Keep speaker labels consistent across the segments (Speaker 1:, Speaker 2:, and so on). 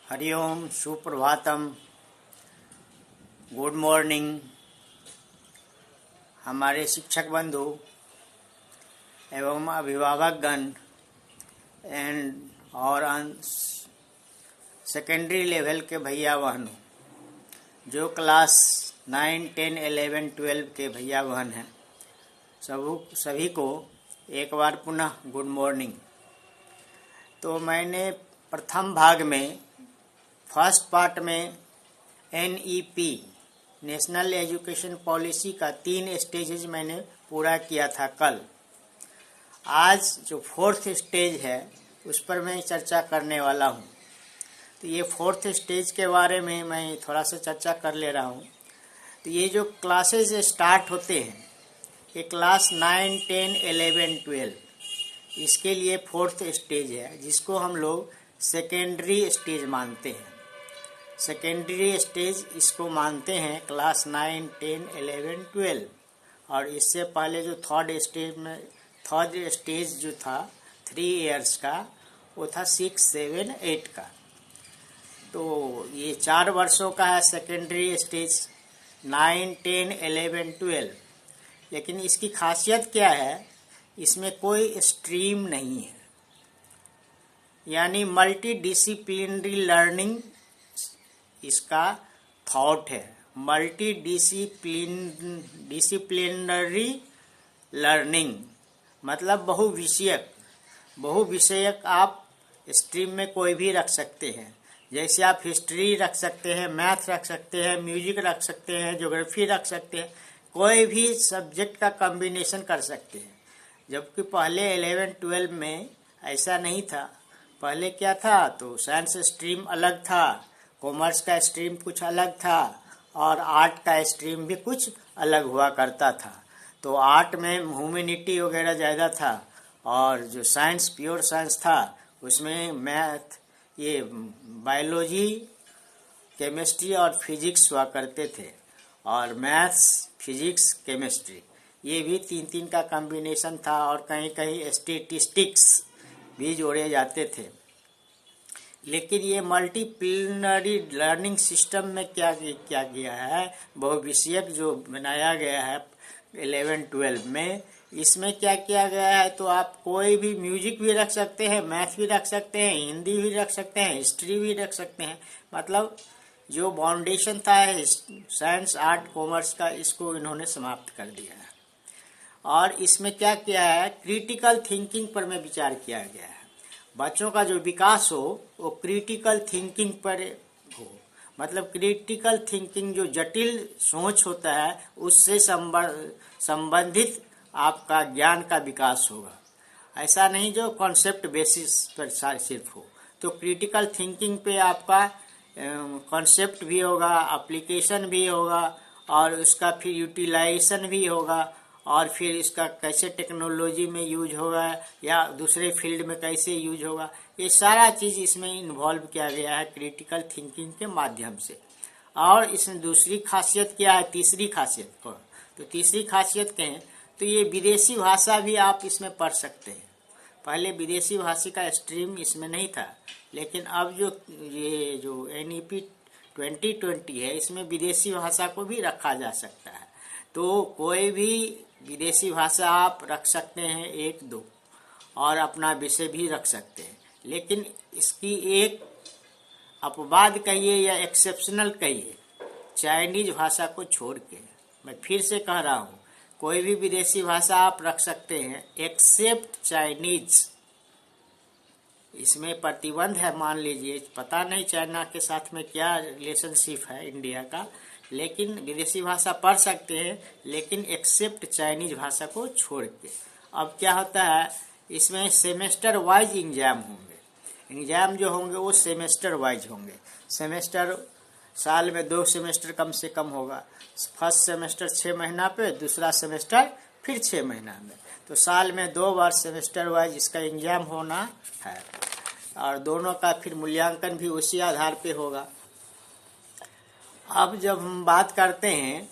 Speaker 1: Hariom, Suprabhatam, good morning. हमारे शिक्षक बंधु एवं अभिभावकगण एंड और सेकेंडरी लेवल के भैया बहनों, जो क्लास 9, 10, 11, 12 के भैया बहन हैं, सभी को एक बार पुनः गुड मॉर्निंग। तो मैंने प्रथम भाग में फर्स्ट पार्ट में NEP नेशनल एजुकेशन पॉलिसी का 3 स्टेजेज मैंने पूरा किया था कल। आज जो 4th स्टेज है उस पर मैं चर्चा करने वाला हूँ। तो ये 4th स्टेज के बारे में मैं थोड़ा सा चर्चा कर ले रहा हूँ। तो ये जो क्लासेज स्टार्ट होते हैं, ये क्लास 9, 10, 11, 12, इसके लिए 4th स्टेज है, जिसको हम लोग सेकेंडरी स्टेज मानते हैं। सेकेंडरी स्टेज इसको मानते हैं क्लास 9, 10, 11, 12। और इससे पहले जो थर्ड स्टेज जो था 3 इयर्स का, वो था 6, 7, 8 का। तो ये 4 वर्षों का है सेकेंडरी स्टेज 9, 10, 11, 12। लेकिन इसकी खासियत क्या है, इसमें कोई स्ट्रीम नहीं है, यानी मल्टी डिसिप्लिनरी लर्निंग इसका थॉट है। मल्टी डिसिप्लिनरी लर्निंग मतलब बहुविषयक आप स्ट्रीम में कोई भी रख सकते हैं। जैसे आप हिस्ट्री रख सकते हैं, मैथ रख सकते हैं, म्यूजिक रख सकते हैं, ज्योग्राफी रख सकते हैं, कोई भी सब्जेक्ट का कॉम्बिनेशन कर सकते हैं। जबकि पहले 11, 12 में ऐसा नहीं था। पहले क्या था, तो साइंस स्ट्रीम अलग था, कॉमर्स का स्ट्रीम कुछ अलग था, और आर्ट का स्ट्रीम भी कुछ अलग हुआ करता था। तो आर्ट में ह्यूमैनिटी वगैरह ज़्यादा था, और जो साइंस प्योर साइंस था उसमें मैथ, ये बायोलॉजी, केमिस्ट्री और फिजिक्स हुआ करते थे। और मैथ्स, फिजिक्स, केमिस्ट्री, ये भी 3 का कॉम्बिनेशन था। और कहीं कहीं स्टैटिस्टिक्स भी जोड़े जाते थे। लेकिन ये मल्टीप्लिनरी लर्निंग सिस्टम में क्या गया है, बहुविषयक जो बनाया गया है 11, 12 में, इसमें क्या किया गया है, तो आप कोई भी म्यूजिक भी रख सकते हैं, मैथ भी रख सकते हैं, हिंदी भी रख सकते हैं, हिस्ट्री भी रख सकते हैं। मतलब जो फाउंडेशन था साइंस, आर्ट, कॉमर्स का, इसको इन्होंने समाप्त कर दिया है। और इसमें क्या किया है, क्रिटिकल थिंकिंग पर में विचार किया गया है। बच्चों का जो विकास हो वो क्रिटिकल थिंकिंग पर हो। मतलब क्रिटिकल थिंकिंग जो जटिल सोच होता है उससे संबंधित आपका ज्ञान का विकास होगा। ऐसा नहीं जो कॉन्सेप्ट बेसिस पर सिर्फ हो। तो क्रिटिकल थिंकिंग पे आपका कॉन्सेप्ट भी होगा, एप्लीकेशन भी होगा, और उसका फिर यूटिलाइजेशन भी होगा, और फिर इसका कैसे टेक्नोलॉजी में यूज होगा या दूसरे फील्ड में कैसे यूज होगा, ये सारा चीज़ इसमें इन्वॉल्व किया गया है क्रिटिकल थिंकिंग के माध्यम से। और इसमें दूसरी खासियत क्या है, तीसरी खासियत को, तो तीसरी खासियत कहें तो ये विदेशी भाषा भी आप इसमें पढ़ सकते हैं। पहले विदेशी भाषा का स्ट्रीम इसमें नहीं था, लेकिन अब ये जो NEP 2020 है, इसमें विदेशी भाषा को भी रखा जा सकता है। तो कोई भी विदेशी भाषा आप रख सकते हैं, 1, 2, और अपना विषय भी रख सकते हैं। लेकिन इसकी एक अपवाद कहिए या एक्सेप्शनल कहिए, चाइनीज भाषा को छोड़ के। मैं फिर से कह रहा हूँ, कोई भी विदेशी भाषा आप रख सकते हैं एक्सेप्ट चाइनीज। इसमें प्रतिबंध है, मान लीजिए, पता नहीं चाइना के साथ में क्या रिलेशनशिप है इंडिया का, लेकिन विदेशी भाषा पढ़ सकते हैं, लेकिन एक्सेप्ट चाइनीज भाषा को छोड़ के। अब क्या होता है, इसमें सेमेस्टर वाइज एग्जाम होंगे। एग्जाम जो होंगे वो सेमेस्टर वाइज होंगे। सेमेस्टर साल में 2 सेमेस्टर कम से कम होगा। फर्स्ट सेमेस्टर 6 महीना पे, दूसरा सेमेस्टर फिर 6 महीना में। तो साल में 2 बार सेमेस्टर वाइज इसका एग्जाम होना है, और दोनों का फिर मूल्यांकन भी उसी आधार पे होगा। अब जब हम बात करते हैं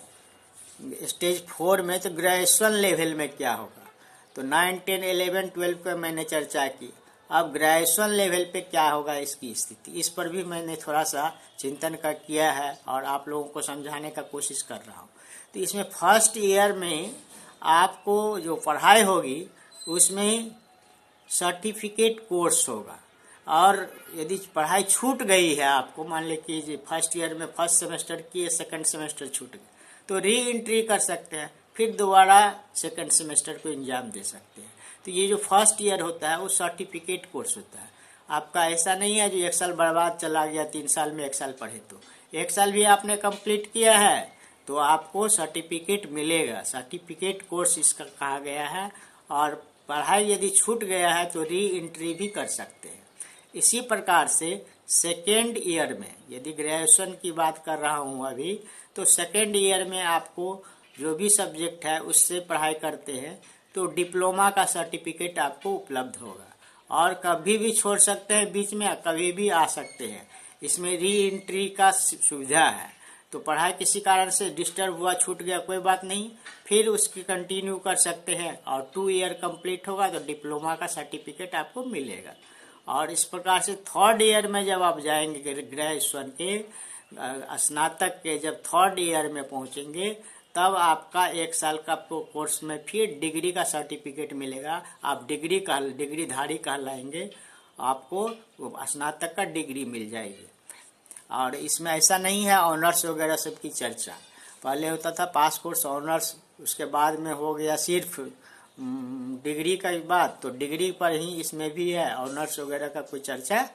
Speaker 1: स्टेज 4 में, तो ग्रेजुएशन लेवल में क्या होगा, तो 9, 10, 11, 12 पर मैंने चर्चा की। अब ग्रेजुएशन लेवल पे क्या होगा इसकी स्थिति, इस पर भी मैंने थोड़ा सा चिंतन कर किया है और आप लोगों को समझाने का कोशिश कर रहा हूँ। तो इसमें फर्स्ट ईयर में आपको जो पढ़ाई होगी उसमें सर्टिफिकेट कोर्स होगा, और यदि पढ़ाई छूट गई है आपको, मान ले कि फर्स्ट ईयर में फर्स्ट सेमेस्टर किए, सेकंड सेमेस्टर छूट गए, तो री एंट्री कर सकते हैं, फिर दोबारा सेकंड सेमेस्टर को एग्जाम दे सकते हैं। तो ये जो फर्स्ट ईयर होता है वो सर्टिफिकेट कोर्स होता है आपका। ऐसा नहीं है जो 1 साल बर्बाद चला गया, 3 साल में 1 साल पढ़े, तो 1 साल भी आपने कंप्लीट किया है तो आपको सर्टिफिकेट मिलेगा। सर्टिफिकेट कोर्स इसका कहा गया है। और पढ़ाई यदि छूट गया है तो री एंट्री भी कर सकते हैं। इसी प्रकार से सेकेंड ईयर में, यदि ग्रेजुएशन की बात कर रहा हूँ अभी, तो सेकेंड ईयर में आपको जो भी सब्जेक्ट है उससे पढ़ाई करते हैं तो डिप्लोमा का सर्टिफिकेट आपको उपलब्ध होगा, और कभी भी छोड़ सकते हैं बीच में, कभी भी आ सकते हैं। इसमें री एंट्री का सुविधा है। तो पढ़ाई किसी कारण से डिस्टर्ब हुआ, छूट गया, कोई बात नहीं, फिर उसकी कंटिन्यू कर सकते हैं और 2 ईयर कंप्लीट होगा तो डिप्लोमा का सर्टिफिकेट आपको मिलेगा। और इस प्रकार से थर्ड ईयर में जब आप जाएंगे ग्रेजुएशन के, स्नातक के जब थर्ड ईयर में पहुंचेंगे तब आपका 1 साल का कोर्स में फिर डिग्री का सर्टिफिकेट मिलेगा। आप डिग्रीधारी कहलाएंगे, आपको स्नातक का डिग्री मिल जाएगी। और इसमें ऐसा नहीं है ऑनर्स वगैरह सब की चर्चा। पहले होता था पास कोर्स ऑनर्स, उसके बाद में हो गया सिर्फ डिग्री का बात, तो डिग्री पर ही इसमें भी है, ऑनर्स वगैरह का कोई चर्चा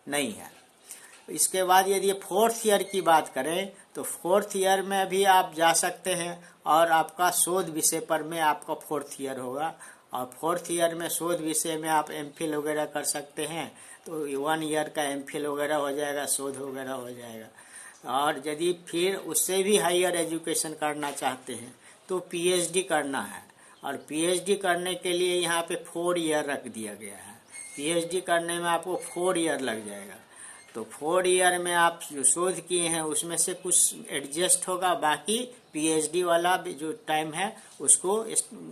Speaker 1: नहीं है। इसके बाद यदि फोर्थ ईयर की बात करें तो फोर्थ ईयर में भी आप जा सकते हैं, और आपका शोध विषय पर में आपका फोर्थ ईयर होगा, और फोर्थ ईयर में शोध विषय में आप एमफिल वगैरह कर सकते हैं, तो 1 ईयर का एमफिल वगैरह हो जाएगा, शोध वगैरह हो जाएगा। और यदि फिर उससे भी हायर एजुकेशन करना चाहते हैं तो पीएचडी करना है, और पीएचडी करने के लिए यहाँ पे 4 ईयर रख दिया गया है। पीएचडी करने में आपको 4 ईयर लग जाएगा। तो 4 ईयर में आप जो शोध किए हैं उसमें से कुछ एडजस्ट होगा, बाकी पीएचडी वाला जो टाइम है उसको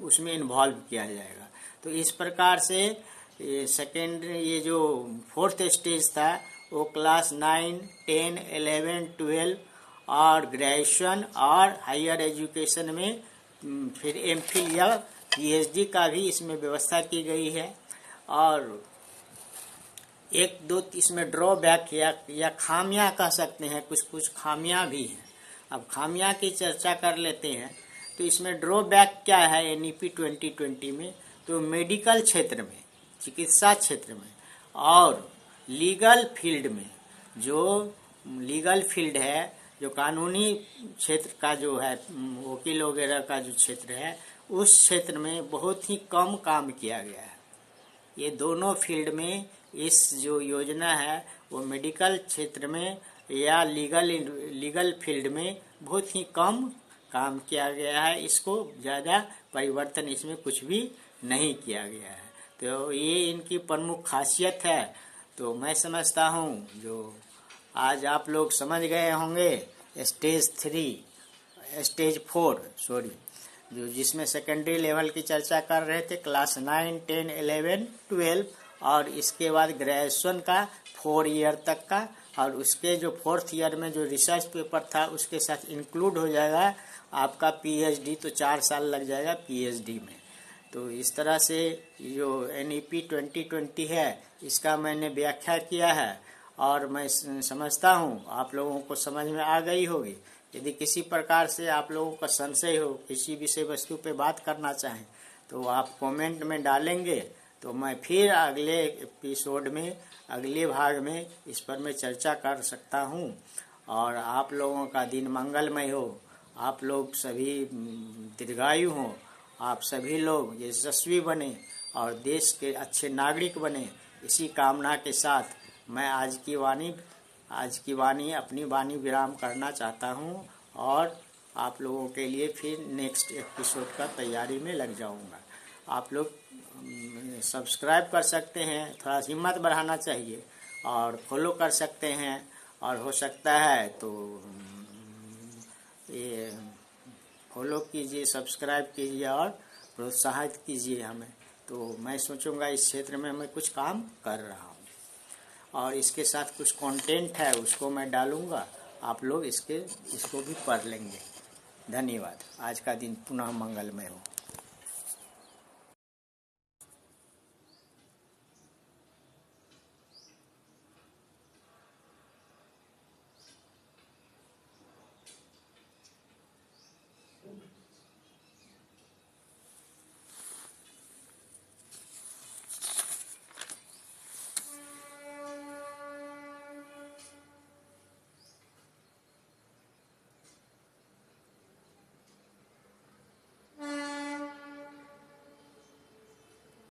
Speaker 1: उसमें इन्वॉल्व किया जाएगा। तो इस प्रकार से ये जो फोर्थ स्टेज था वो क्लास 9, 10, 11, 12 और ग्रेजुएशन और हायर एजुकेशन में फिर एमफिल या पीएचडी का भी इसमें व्यवस्था की गई है। और 1-2 इसमें ड्रॉबैक या खामियां कह सकते हैं, कुछ खामियां भी हैं। अब खामियां की चर्चा कर लेते हैं। तो इसमें ड्रॉबैक क्या है एनईपी 2020 में, तो मेडिकल क्षेत्र में, चिकित्सा क्षेत्र में और लीगल फील्ड में, जो लीगल फील्ड है, जो कानूनी क्षेत्र का जो है, वकील वगैरह का जो क्षेत्र है, उस क्षेत्र में बहुत ही कम काम किया गया है। ये दोनों फील्ड में इस जो योजना है वो मेडिकल क्षेत्र में या लीगल फील्ड में बहुत ही कम काम किया गया है। इसको ज़्यादा परिवर्तन इसमें कुछ भी नहीं किया गया है। तो ये इनकी प्रमुख खासियत है। तो मैं समझता हूँ जो आज आप लोग समझ गए होंगे स्टेज 4 जो जिसमें सेकेंडरी लेवल की चर्चा कर रहे थे, क्लास 9, 10, 11, 12 और इसके बाद ग्रेजुएशन का 4 ईयर तक का, और उसके जो 4th ईयर में जो रिसर्च पेपर था उसके साथ इंक्लूड हो जाएगा आपका पीएचडी, तो 4 साल लग जाएगा पीएचडी में। तो इस तरह से जो एनईपी 2020 है इसका मैंने व्याख्या किया है, और मैं समझता हूँ आप लोगों को समझ में आ गई होगी। यदि किसी प्रकार से आप लोगों का संशय हो, किसी विषय वस्तु पे बात करना चाहें तो आप कमेंट में डालेंगे, तो मैं फिर अगले एपिसोड में, अगले भाग में इस पर मैं चर्चा कर सकता हूँ। और आप लोगों का दिन मंगलमय हो, आप लोग सभी दीर्घायु हों, आप सभी लोग यशस्वी बने और देश के अच्छे नागरिक बने, इसी कामना के साथ मैं आज की वाणी अपनी वाणी विराम करना चाहता हूँ, और आप लोगों के लिए फिर नेक्स्ट एपिसोड का तैयारी में लग जाऊँगा। आप लोग सब्सक्राइब कर सकते हैं, थोड़ा हिम्मत बढ़ाना चाहिए, और फॉलो कर सकते हैं, और हो सकता है तो ये फॉलो कीजिए, सब्सक्राइब कीजिए और प्रोत्साहित कीजिए हमें। तो मैं सोचूंगा इस क्षेत्र में मैं कुछ काम कर रहा हूँ और इसके साथ कुछ कंटेंट है उसको मैं डालूंगा, आप लोग इसको भी पढ़ लेंगे। धन्यवाद। आज का दिन पुनः मंगलमय हो।